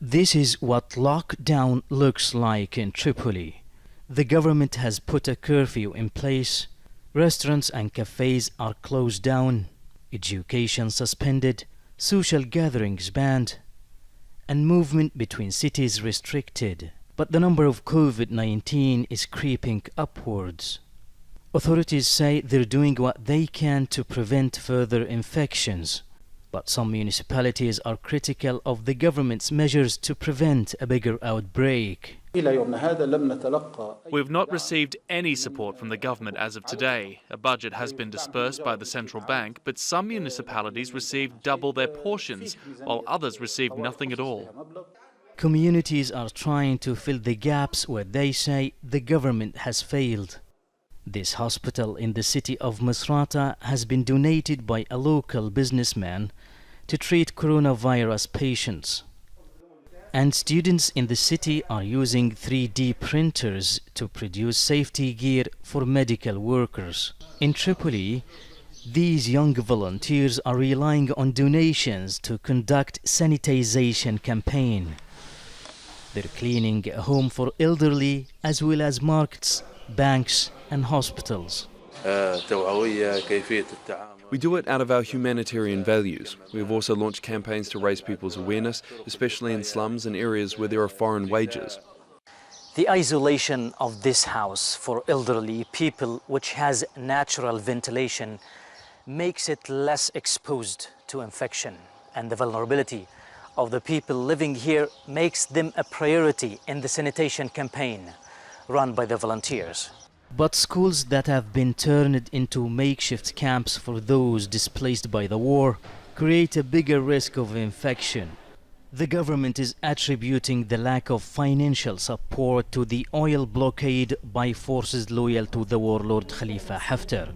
This is what lockdown looks like in Tripoli. The government has put a curfew in place. Restaurants and cafes are closed down. Education suspended. Social gatherings banned. And movement between cities restricted. But the number of COVID-19 is creeping upwards. Authorities say they're doing what they can to prevent further infections. But some municipalities are critical of the government's measures to prevent a bigger outbreak. We have not received any support from the government as of today. A budget has been dispersed by the central bank, but some municipalities received double their portions, while others received nothing at all. Communities are trying to fill the gaps where they say the government has failed. This hospital in the city of Misrata has been donated by a local businessman to treat coronavirus patients. And students in the city are using 3D printers to produce safety gear for medical workers. In Tripoli, these young volunteers are relying on donations to conduct sanitization campaign. They're cleaning a home for elderly as well as markets, banks and hospitals. We do it out of our humanitarian values. We have also launched campaigns to raise people's awareness, especially in slums and areas where there are foreign wages. The isolation of this house for elderly people, which has natural ventilation, makes it less exposed to infection, and the vulnerability of the people living here makes them a priority in the sanitation campaign run by the volunteers. But schools that have been turned into makeshift camps for those displaced by the war create a bigger risk of infection. The government is attributing the lack of financial support to the oil blockade by forces loyal to the warlord Khalifa Haftar.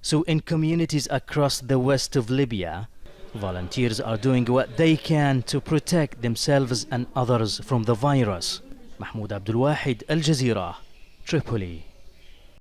So in communities across the west of Libya, volunteers are doing what they can to protect themselves and others from the virus. Mahmoud Abdelwahed, Al Jazeera, Tripoli.